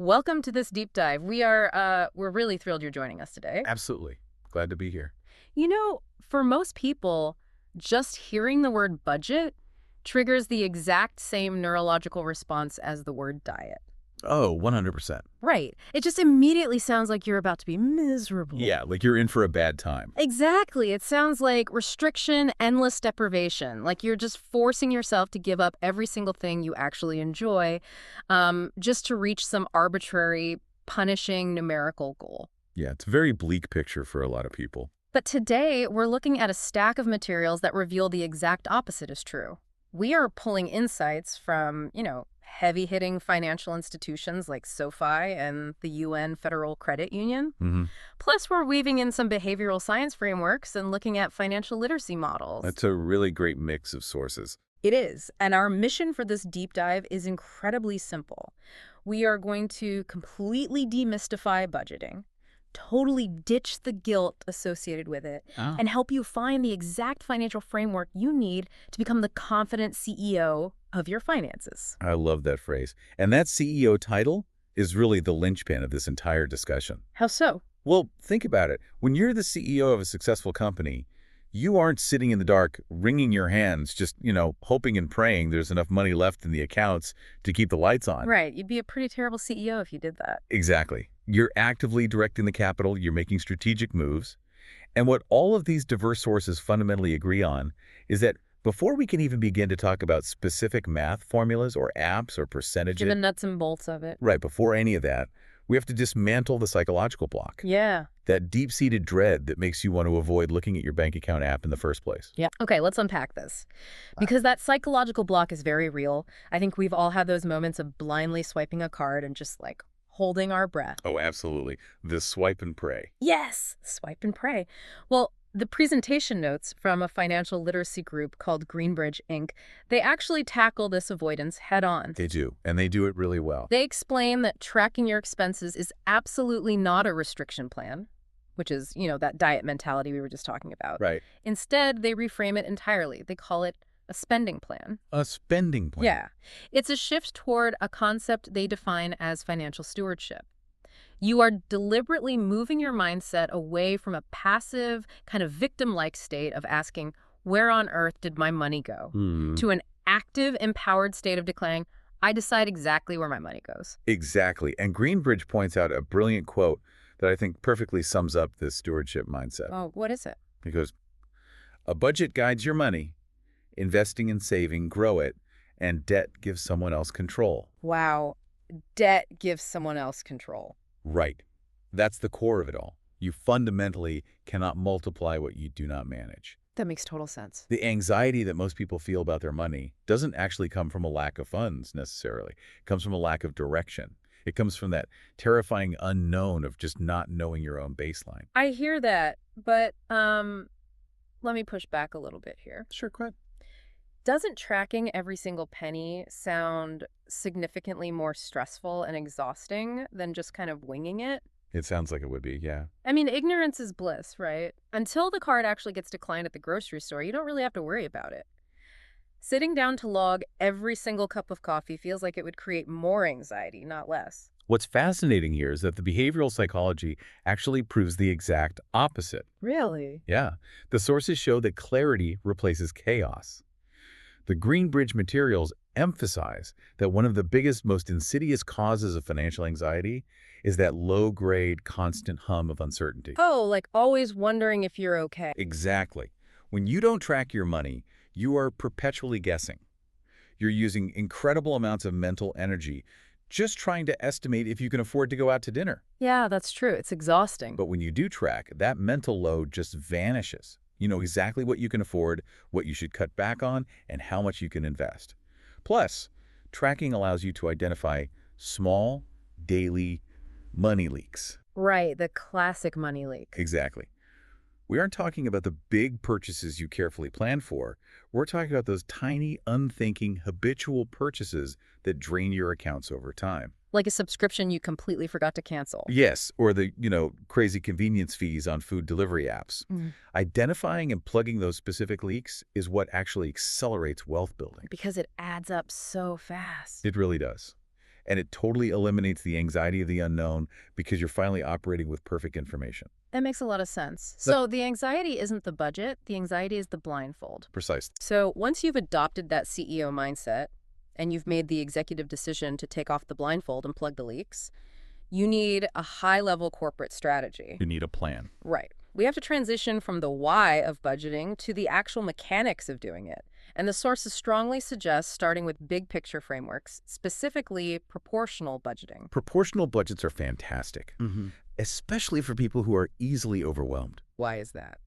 Welcome to this deep dive. We're really thrilled you're joining us today. Absolutely. Glad to be here. For most people, just hearing the word budget triggers the exact same neurological response as the word diet. Oh, 100%. Right. It just immediately sounds like you're about to be miserable. Yeah, like you're in for a bad time. Exactly. It sounds like restriction, endless deprivation, like you're just forcing yourself to give up every single thing you actually enjoy, just to reach some arbitrary, punishing numerical goal. Yeah, it's a very bleak picture for a lot of people. But today, we're looking at a stack of materials that reveal the exact opposite is true. We are pulling insights from, heavy-hitting financial institutions like SoFi and the UN Federal Credit Union. hmm Plus, we're weaving in some behavioral science frameworks and looking at financial literacy models. That's a really great mix of sources. It is, and our mission for this deep dive is incredibly simple. We are going to completely demystify budgeting, totally ditch the guilt associated with it, Oh. and help you find the exact financial framework you need to become the confident CEO of your finances. I love that phrase. And that CEO title is really the linchpin of this entire discussion. How so? Well, think about it. When you're the CEO of a successful company, you aren't sitting in the dark, wringing your hands, just, hoping and praying there's enough money left in the accounts to keep the lights on. Right, you'd be a pretty terrible CEO if you did that. Exactly. You're actively directing the capital, you're making strategic moves. And what all of these diverse sources fundamentally agree on is that before we can even begin to talk about specific math formulas or apps or percentages, The nuts and bolts of it. right, before any of that, we have to dismantle the psychological block, Yeah. that deep-seated dread that makes you want to avoid looking at your bank account app in the first place. Yeah. Okay, let's unpack this. Because that psychological block is very real. I think we've all had those moments of blindly swiping a card and just holding our breath. Oh, absolutely. The swipe and pray. Yes, swipe and pray. Well, the presentation notes from a financial literacy group called Greenbridge Inc., they actually tackle this avoidance head on. They do, and they do it really well. They explain that tracking your expenses is absolutely not a restriction plan, which is, that diet mentality we were just talking about. Right. Instead, they reframe it entirely. They call it a spending plan. A spending plan. Yeah. It's a shift toward a concept they define as financial stewardship. You are deliberately moving your mindset away from a passive, kind of victim-like state of asking, where on earth did my money go? To an active, empowered state of declaring, I decide exactly where my money goes. Exactly. And Greenbridge points out a brilliant quote that I think perfectly sums up this stewardship mindset. Oh, what is it? He goes, a budget guides your money, investing and saving grow it, and debt gives someone else control. Wow. Debt gives someone else control. Right. That's the core of it all. You fundamentally cannot multiply what you do not manage. That makes total sense. The anxiety that most people feel about their money doesn't actually come from a lack of funds necessarily. It comes from a lack of direction. It comes from that terrifying unknown of just not knowing your own baseline. I hear that, but let me push back a little bit here. Sure, go ahead. Doesn't tracking every single penny sound significantly more stressful and exhausting than just kind of winging it? It sounds like it would be, yeah. I mean, ignorance is bliss, right? Until the card actually gets declined at the grocery store, you don't really have to worry about it. Sitting down to log every single cup of coffee feels like it would create more anxiety, not less. What's fascinating here is that the behavioral psychology actually proves the exact opposite. Really? Yeah. The sources show that clarity replaces chaos. The Greenbridge materials emphasize that one of the biggest, most insidious causes of financial anxiety is that low-grade, constant hum of uncertainty. Oh, like always wondering if you're okay. Exactly. When you don't track your money, you are perpetually guessing. You're using incredible amounts of mental energy just trying to estimate if you can afford to go out to dinner. Yeah, that's true. It's exhausting. But when you do track, that mental load just vanishes. You know exactly what you can afford, what you should cut back on, and how much you can invest. Plus, tracking allows you to identify small, daily money leaks. Right, the classic money leak. Exactly. We aren't talking about the big purchases you carefully plan for. We're talking about those tiny, unthinking, habitual purchases that drain your accounts over time. Like a subscription you completely forgot to cancel. Yes, or the, crazy convenience fees on food delivery apps. Identifying and plugging those specific leaks is what actually accelerates wealth building. Because it adds up so fast. It really does. And it totally eliminates the anxiety of the unknown because you're finally operating with perfect information. That makes a lot of sense. That- So the anxiety isn't the budget, the anxiety is the blindfold. Precise. So once you've adopted that CEO mindset and you've made the executive decision to take off the blindfold and plug the leaks, you need a high-level corporate strategy. You need a plan. Right. We have to transition from the why of budgeting to the actual mechanics of doing it. And the sources strongly suggest starting with big picture frameworks, specifically proportional budgeting. Proportional budgets are fantastic, especially for people who are easily overwhelmed, Why is that?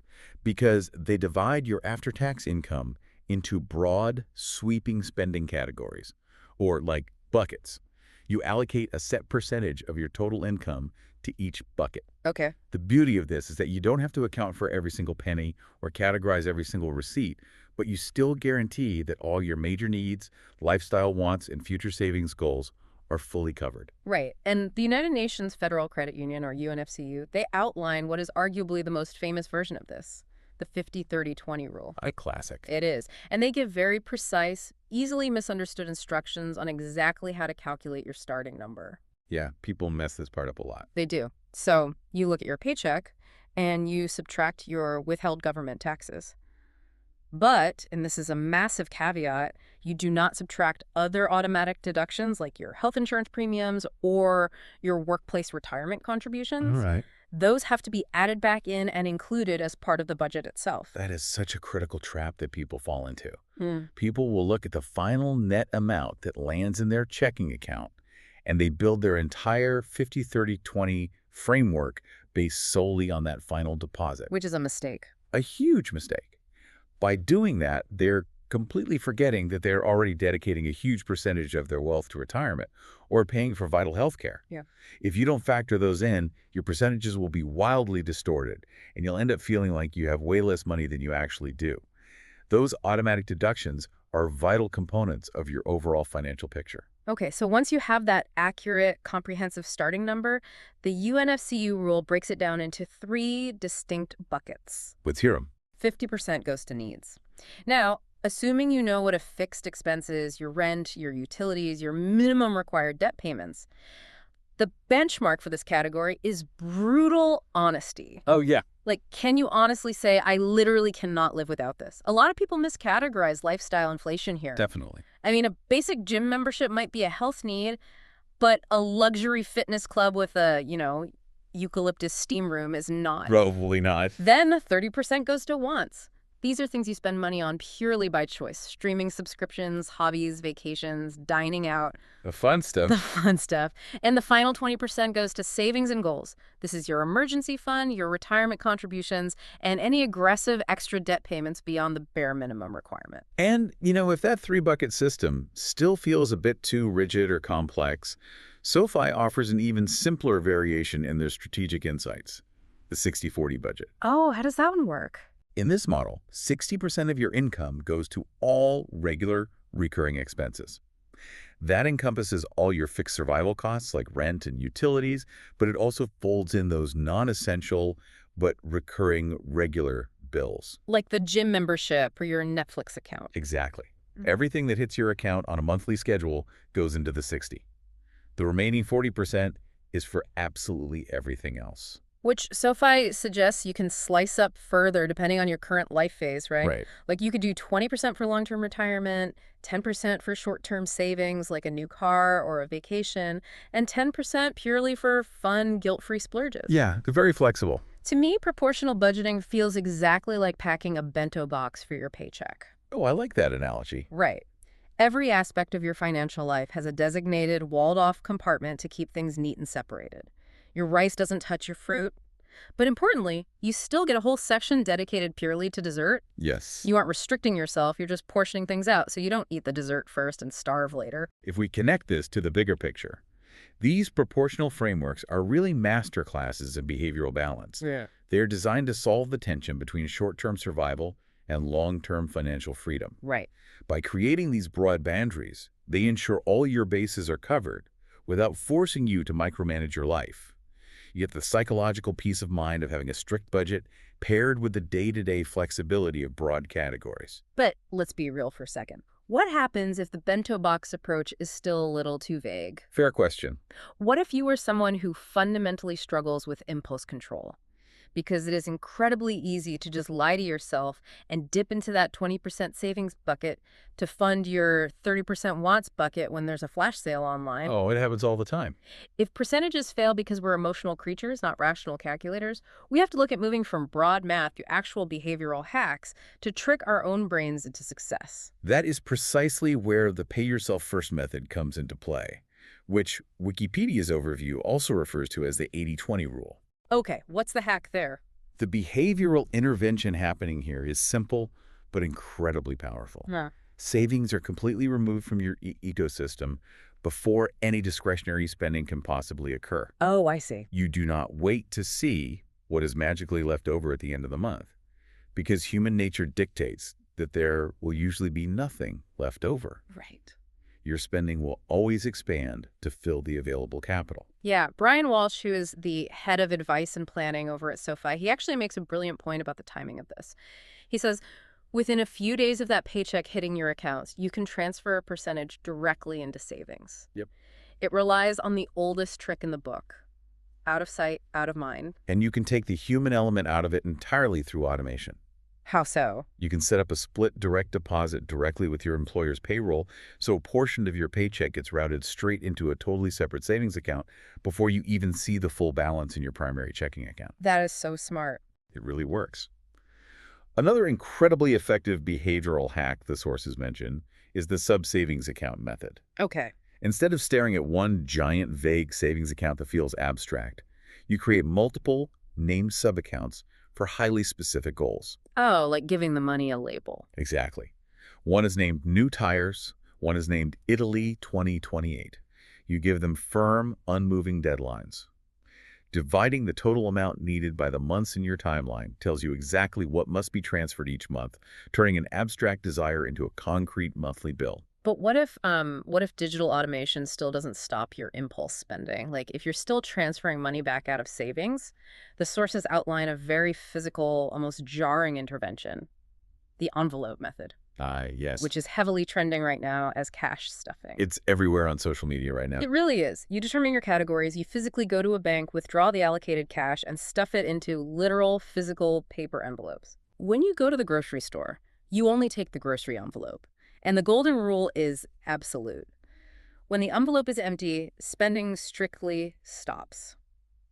because they divide your after-tax income into broad, sweeping spending categories, or like buckets. You allocate a set percentage of your total income to each bucket. Okay. The beauty of this is that you don't have to account for every single penny or categorize every single receipt, but you still guarantee that all your major needs, lifestyle wants, and future savings goals are fully covered. Right. And the United Nations Federal Credit Union, or UNFCU, they outline what is arguably the most famous version of this, the 50-30-20 rule. A classic. It is. And they give very precise, easily misunderstood instructions on exactly how to calculate your starting number. Yeah, people mess this part up a lot. They do. So you look at your paycheck and you subtract your withheld government taxes. But, and this is a massive caveat, you do not subtract other automatic deductions like your health insurance premiums or your workplace retirement contributions. All right. Those have to be added back in and included as part of the budget itself. That is such a critical trap that people fall into. Hmm. People will look at the final net amount that lands in their checking account, and they build their entire 50-30-20 framework based solely on that final deposit. Which is a mistake. A huge mistake. By doing that, they're completely forgetting that they're already dedicating a huge percentage of their wealth to retirement or paying for vital health care. Yeah. If you don't factor those in, your percentages will be wildly distorted, and you'll end up feeling like you have way less money than you actually do. Those automatic deductions are vital components of your overall financial picture. Okay, so once you have that accurate, comprehensive starting number, the UNFCU rule breaks it down into 3 distinct buckets. Let's hear them. 50% goes to needs. Now, assuming you know what a fixed expense is, your rent, your utilities, your minimum required debt payments, the benchmark for this category is brutal honesty. Oh, yeah. Like, can you honestly say, I literally cannot live without this? A lot of people miscategorize lifestyle inflation here. Definitely. I mean, a basic gym membership might be a health need, but a luxury fitness club with a, eucalyptus steam room is not. Probably not. Then 30% goes to wants. These are things you spend money on purely by choice. Streaming subscriptions, hobbies, vacations, dining out. The fun stuff. The fun stuff. And the final 20% goes to savings and goals. This is your emergency fund, your retirement contributions, and any aggressive extra debt payments beyond the bare minimum requirement. And, if that 3-bucket system still feels a bit too rigid or complex, SoFi offers an even simpler variation in their strategic insights, the 60-40 budget. Oh, how does that one work? In this model, 60% of your income goes to all regular, recurring expenses. That encompasses all your fixed survival costs like rent and utilities, but it also folds in those non-essential but recurring regular bills. Like the gym membership or your Netflix account. Exactly. Everything that hits your account on a monthly schedule goes into the 60. The remaining 40% is for absolutely everything else. Which SoFi suggests you can slice up further depending on your current life phase, right? Right. Like you could do 20% for long-term retirement, 10% for short-term savings like a new car or a vacation, and 10% purely for fun, guilt-free splurges. Yeah, they're very flexible. To me, proportional budgeting feels exactly like packing a bento box for your paycheck. Oh, I like that analogy. Right. Every aspect of your financial life has a designated, walled-off compartment to keep things neat and separated. Your rice doesn't touch your fruit. But importantly, you still get a whole section dedicated purely to dessert. Yes. You aren't restricting yourself, you're just portioning things out so you don't eat the dessert first and starve later. If we connect this to the bigger picture, these proportional frameworks are really master classes in behavioral balance. Yeah. They're designed to solve the tension between short-term survival and long-term financial freedom. Right. By creating these broad boundaries, they ensure all your bases are covered without forcing you to micromanage your life. You get the psychological peace of mind of having a strict budget paired with the day-to-day flexibility of broad categories. But let's be real for a second. What happens if the bento box approach is still a little too vague? Fair question. What if you were someone who fundamentally struggles with impulse control? Because it is incredibly easy to just lie to yourself and dip into that 20% savings bucket to fund your 30% wants bucket when there's a flash sale online. Oh, it happens all the time. If percentages fail because we're emotional creatures, not rational calculators, we have to look at moving from broad math to actual behavioral hacks to trick our own brains into success. That is precisely where the pay yourself first method comes into play, which Wikipedia's overview also refers to as the 80-20 rule. Okay, what's the hack there? The behavioral intervention happening here is simple but incredibly powerful. Huh. Savings are completely removed from your ecosystem before any discretionary spending can possibly occur. Oh, I see. You do not wait to see what is magically left over at the end of the month, because human nature dictates that there will usually be nothing left over. Right. Your spending will always expand to fill the available capital. Yeah, Brian Walsh, who is the head of advice and planning over at SoFi, he actually makes a brilliant point about the timing of this. He says, within a few days of that paycheck hitting your accounts, you can transfer a percentage directly into savings. Yep. It relies on the oldest trick in the book. Out of sight, out of mind. And you can take the human element out of it entirely through automation. How so? You can set up a split direct deposit directly with your employer's payroll, so a portion of your paycheck gets routed straight into a totally separate savings account before you even see the full balance in your primary checking account. That is so smart. It really works. Another incredibly effective behavioral hack the sources mention is the sub-savings account method. Okay. Instead of staring at one giant, vague savings account that feels abstract, you create multiple named sub-accounts for highly specific goals. Oh, like giving the money a label. Exactly. One is named New Tires, one is named Italy 2028. You give them firm, unmoving deadlines. Dividing the total amount needed by the months in your timeline tells you exactly what must be transferred each month, turning an abstract desire into a concrete monthly bill. But what if digital automation still doesn't stop your impulse spending? Like if you're still transferring money back out of savings, the sources outline a very physical, almost jarring intervention, the envelope method. Yes. Which is heavily trending right now as cash stuffing. It's everywhere on social media right now. It really is. You determine your categories, you physically go to a bank, withdraw the allocated cash, and stuff it into literal physical paper envelopes. When you go to the grocery store, you only take the grocery envelope. And the golden rule is absolute. When the envelope is empty, spending strictly stops.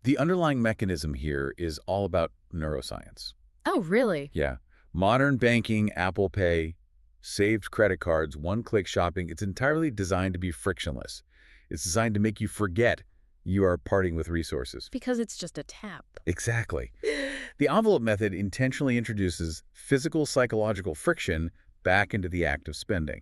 The underlying mechanism here is all about neuroscience. Oh, really? Yeah. Modern banking, Apple Pay, saved credit cards, one-click shopping, it's entirely designed to be frictionless. It's designed to make you forget you are parting with resources. Because it's just a tap. Exactly. The envelope method intentionally introduces physical psychological friction back into the act of spending.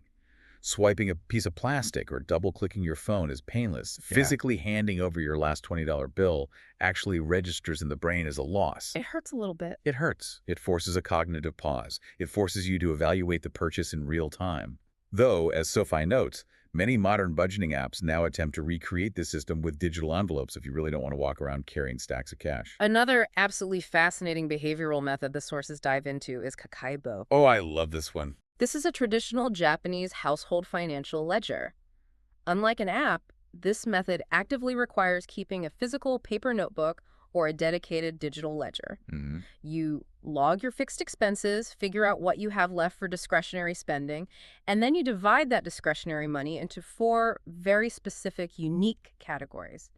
Swiping a piece of plastic or double-clicking your phone is painless. Yeah. Physically handing over your last $20 bill actually registers in the brain as a loss. It hurts a little bit. It hurts. It forces a cognitive pause. It forces you to evaluate the purchase in real time. Though, as SoFi notes, many modern budgeting apps now attempt to recreate this system with digital envelopes if you really don't want to walk around carrying stacks of cash. Another absolutely fascinating behavioral method the sources dive into is Kakaibo. Oh, I love this one. This is a traditional Japanese household financial ledger. Unlike an app, this method actively requires keeping a physical paper notebook or a dedicated digital ledger. Mm-hmm. You log your fixed expenses, figure out what you have left for discretionary spending, and then you divide that discretionary money into 4 very specific, unique categories: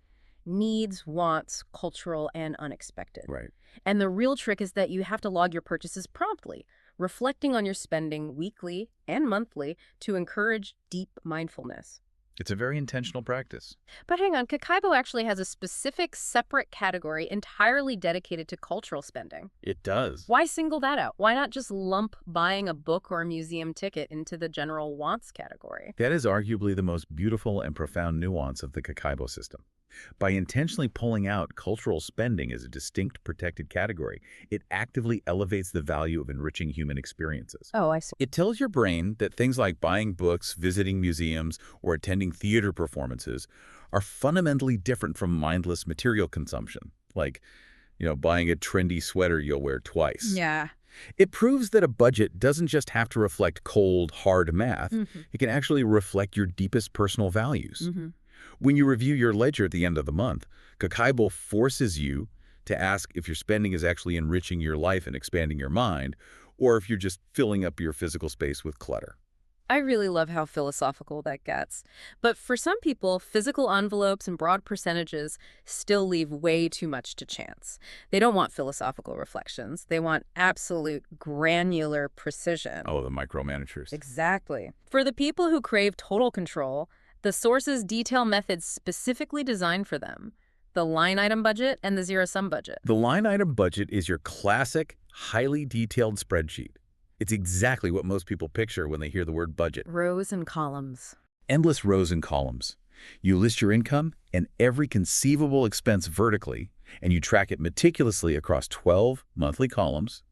needs, wants, cultural, and unexpected. Right. And the real trick is that you have to log your purchases promptly, reflecting on your spending weekly and monthly to encourage deep mindfulness. It's a very intentional practice. But hang on, Kakaibo actually has a specific separate category entirely dedicated to cultural spending. It does. Why single that out? Why not just lump buying a book or a museum ticket into the general wants category? That is arguably the most beautiful and profound nuance of the Kakaibo system. By intentionally pulling out cultural spending as a distinct protected category, it actively elevates the value of enriching human experiences. Oh, I see. It tells your brain that things like buying books, visiting museums, or attending theater performances are fundamentally different from mindless material consumption, like, buying a trendy sweater you'll wear twice. Yeah. It proves that a budget doesn't just have to reflect cold, hard math. Mm-hmm. It can actually reflect your deepest personal values. Mm-hmm. When you review your ledger at the end of the month, Kakaibo forces you to ask if your spending is actually enriching your life and expanding your mind, or if you're just filling up your physical space with clutter. I really love how philosophical that gets. But for some people, physical envelopes and broad percentages still leave way too much to chance. They don't want philosophical reflections. They want absolute granular precision. Oh, the micromanagers. Exactly. For the people who crave total control, the source's detail method's specifically designed for them. The line item budget and the zero-sum budget. The line item budget is your classic, highly detailed spreadsheet. It's exactly what most people picture when they hear the word budget. Rows and columns. Endless rows and columns. You list your income and every conceivable expense vertically, and you track it meticulously across 12 monthly columns.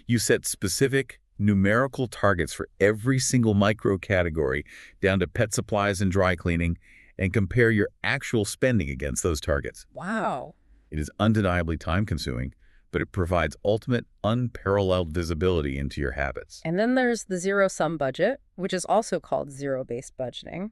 You set specific numerical targets for every single micro category, down to pet supplies and dry cleaning, and compare your actual spending against those targets. Wow. It is undeniably time-consuming, but it provides ultimate, unparalleled visibility into your habits. And then there's the zero-sum budget, which is also called zero-based budgeting.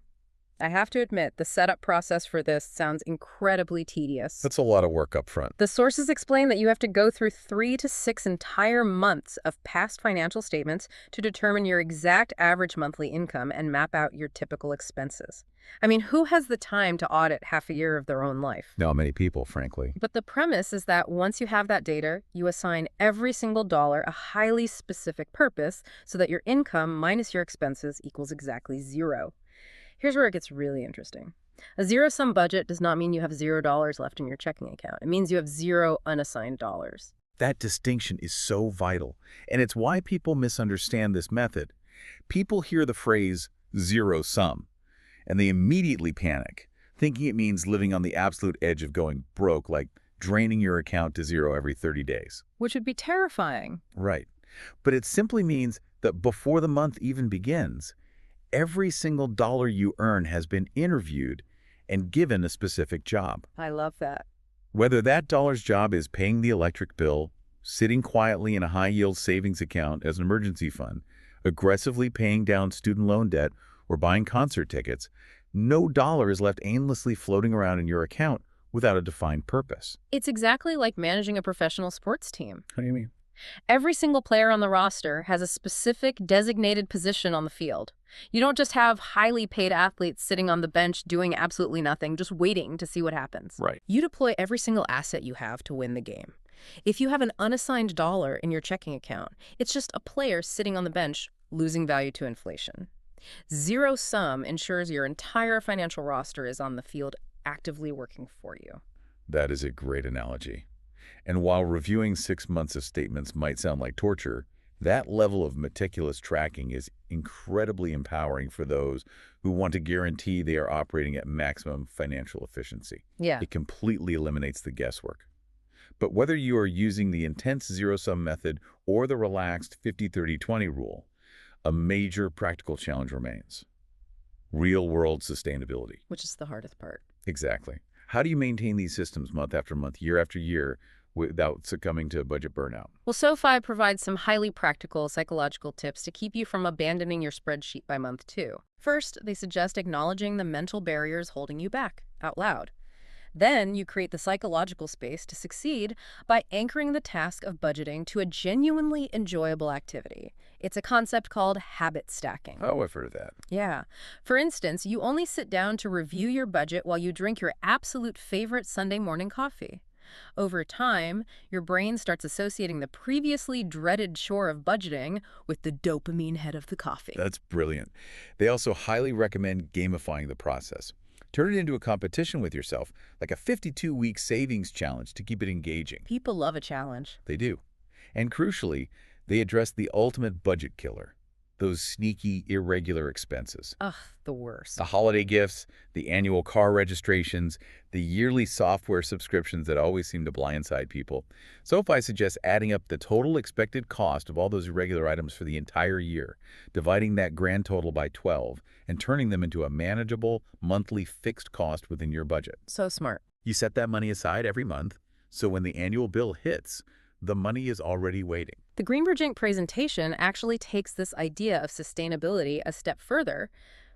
I have to admit, the setup process for this sounds incredibly tedious. That's a lot of work up front. The sources explain that you have to go through 3 to 6 entire months of past financial statements to determine your exact average monthly income and map out your typical expenses. I mean, who has the time to audit half a year of their own life? Not many people, frankly. But the premise is that once you have that data, you assign every single dollar a highly specific purpose so that your income minus your expenses equals exactly 0. Here's where it gets really interesting. A zero-sum budget does not mean you have $0 left in your checking account. It means you have 0 unassigned dollars. That distinction is so vital, and it's why people misunderstand this method. People hear the phrase zero sum, and they immediately panic, thinking it means living on the absolute edge of going broke, like draining your account to 0 every 30 days. Which would be terrifying. Right. But it simply means that before the month even begins, every single dollar you earn has been interviewed and given a specific job. I love that. Whether that dollar's job is paying the electric bill, sitting quietly in a high-yield savings account as an emergency fund, aggressively paying down student loan debt, or buying concert tickets, no dollar is left aimlessly floating around in your account without a defined purpose. It's exactly like managing a professional sports team. How do you mean? Every single player on the roster has a specific designated position on the field. You don't just have highly paid athletes sitting on the bench doing absolutely nothing, just waiting to see what happens. Right. You deploy every single asset you have to win the game. If you have an unassigned dollar in your checking account, it's just a player sitting on the bench losing value to inflation. Zero sum ensures your entire financial roster is on the field actively working for you. That is a great analogy. And while reviewing 6 months of statements might sound like torture, that level of meticulous tracking is incredibly empowering for those who want to guarantee they are operating at maximum financial efficiency. Yeah. It completely eliminates the guesswork. But whether you are using the intense zero-sum method or the relaxed 50-30-20 rule, a major practical challenge remains: real-world sustainability. Which is the hardest part. Exactly. How do you maintain these systems month after month, year after year, without succumbing to budget burnout? Well, SoFi provides some highly practical psychological tips to keep you from abandoning your spreadsheet by month 2. First, they suggest acknowledging the mental barriers holding you back out loud. Then you create the psychological space to succeed by anchoring the task of budgeting to a genuinely enjoyable activity. It's a concept called habit stacking. Oh, I've heard of that. Yeah. For instance, you only sit down to review your budget while you drink your absolute favorite Sunday morning coffee. Over time, your brain starts associating the previously dreaded chore of budgeting with the dopamine head of the coffee. That's brilliant. They also highly recommend gamifying the process. Turn it into a competition with yourself, like a 52-week savings challenge to keep it engaging. People love a challenge. They do. And crucially, they address the ultimate budget killer: those sneaky, irregular expenses. Ugh, the worst. The holiday gifts, the annual car registrations, the yearly software subscriptions that always seem to blindside people. SoFi suggests adding up the total expected cost of all those irregular items for the entire year, dividing that grand total by 12, and turning them into a manageable, monthly fixed cost within your budget. So smart. You set that money aside every month, so when the annual bill hits, The money is already waiting. The Greenbridge Inc. presentation actually takes this idea of sustainability a step further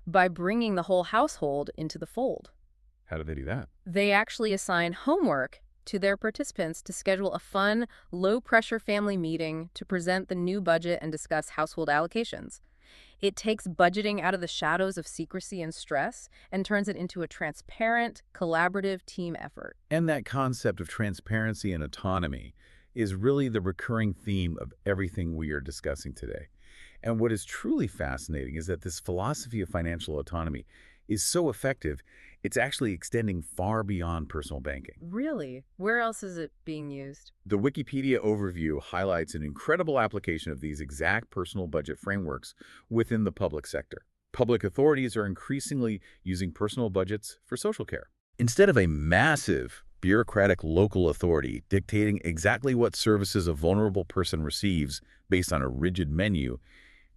by bringing the whole household into the fold. How do they do that? They actually assign homework to their participants to schedule a fun, low-pressure family meeting to present the new budget and discuss household allocations. It takes budgeting out of the shadows of secrecy and stress and turns it into a transparent, collaborative team effort. And that concept of transparency and autonomy is really the recurring theme of everything we are discussing today. And what is truly fascinating is that this philosophy of financial autonomy is so effective, it's actually extending far beyond personal banking. Really? Where else is it being used? The Wikipedia overview highlights an incredible application of these exact personal budget frameworks within the public sector. Public authorities are increasingly using personal budgets for social care. Instead of a massive, bureaucratic local authority dictating exactly what services a vulnerable person receives based on a rigid menu,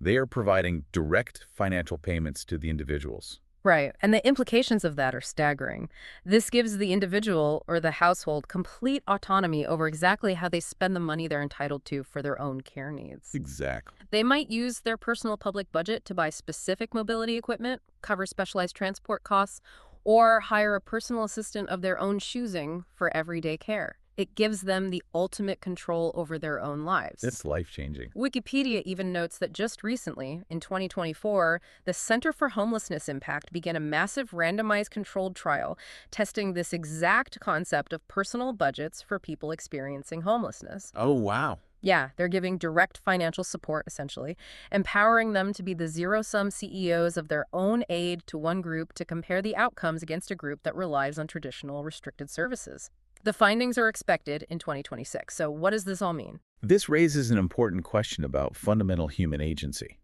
they are providing direct financial payments to the individuals. Right, and the implications of that are staggering. This gives the individual or the household complete autonomy over exactly how they spend the money they're entitled to for their own care needs. Exactly. They might use their personal public budget to buy specific mobility equipment, cover specialized transport costs, or hire a personal assistant of their own choosing for everyday care. It gives them the ultimate control over their own lives. It's life-changing. Wikipedia even notes that just recently, in 2024, the Center for Homelessness Impact began a massive randomized controlled trial testing this exact concept of personal budgets for people experiencing homelessness. Oh, wow. Yeah, they're giving direct financial support, essentially, empowering them to be the zero-sum CEOs of their own aid to one group to compare the outcomes against a group that relies on traditional restricted services. The findings are expected in 2026. So what does this all mean? This raises an important question about fundamental human agency.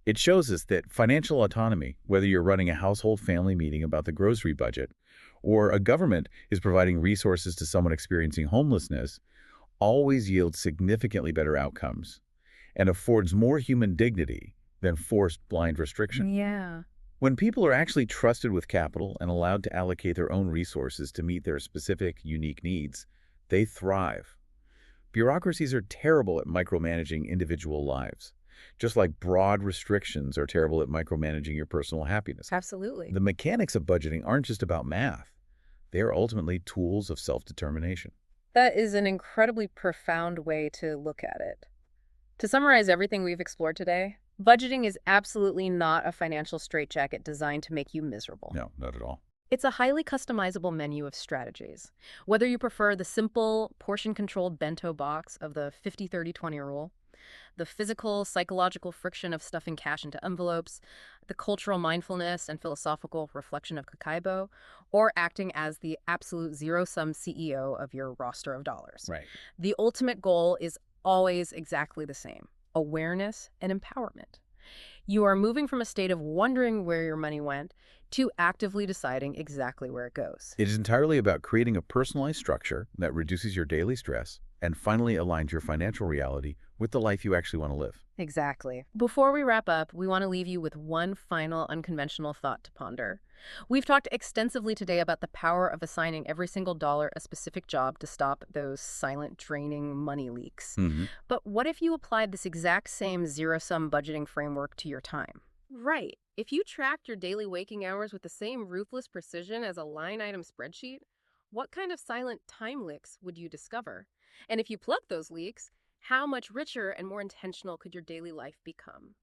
It shows us that financial autonomy, whether you're running a household family meeting about the grocery budget, or a government is providing resources to someone experiencing homelessness, always yields significantly better outcomes and affords more human dignity than forced blind restriction. Yeah. When people are actually trusted with capital and allowed to allocate their own resources to meet their specific, unique needs, they thrive. Bureaucracies are terrible at micromanaging individual lives, just like broad restrictions are terrible at micromanaging your personal happiness. Absolutely. The mechanics of budgeting aren't just about math. They are ultimately tools of self-determination. That is an incredibly profound way to look at it. To summarize everything we've explored today, budgeting is absolutely not a financial straitjacket designed to make you miserable. No, not at all. It's a highly customizable menu of strategies. Whether you prefer the simple, portion-controlled bento box of the 50-30-20 rule, the physical, psychological friction of stuffing cash into envelopes, the cultural mindfulness and philosophical reflection of Kakaibo, or acting as the absolute zero-sum CEO of your roster of dollars. Right. The ultimate goal is always exactly the same: awareness and empowerment. You are moving from a state of wondering where your money went to actively deciding exactly where it goes. It is entirely about creating a personalized structure that reduces your daily stress and finally aligns your financial reality with the life you actually want to live. Exactly. Before we wrap up, we want to leave you with one final unconventional thought to ponder. We've talked extensively today about the power of assigning every single dollar a specific job to stop those silent, draining money leaks. But what if you applied this exact same zero-sum budgeting framework to your time? Right. If you tracked your daily waking hours with the same ruthless precision as a line-item spreadsheet, what kind of silent time leaks would you discover? And if you plug those leaks, how much richer and more intentional could your daily life become?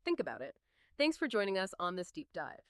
Think about it. Thanks for joining us on this deep dive.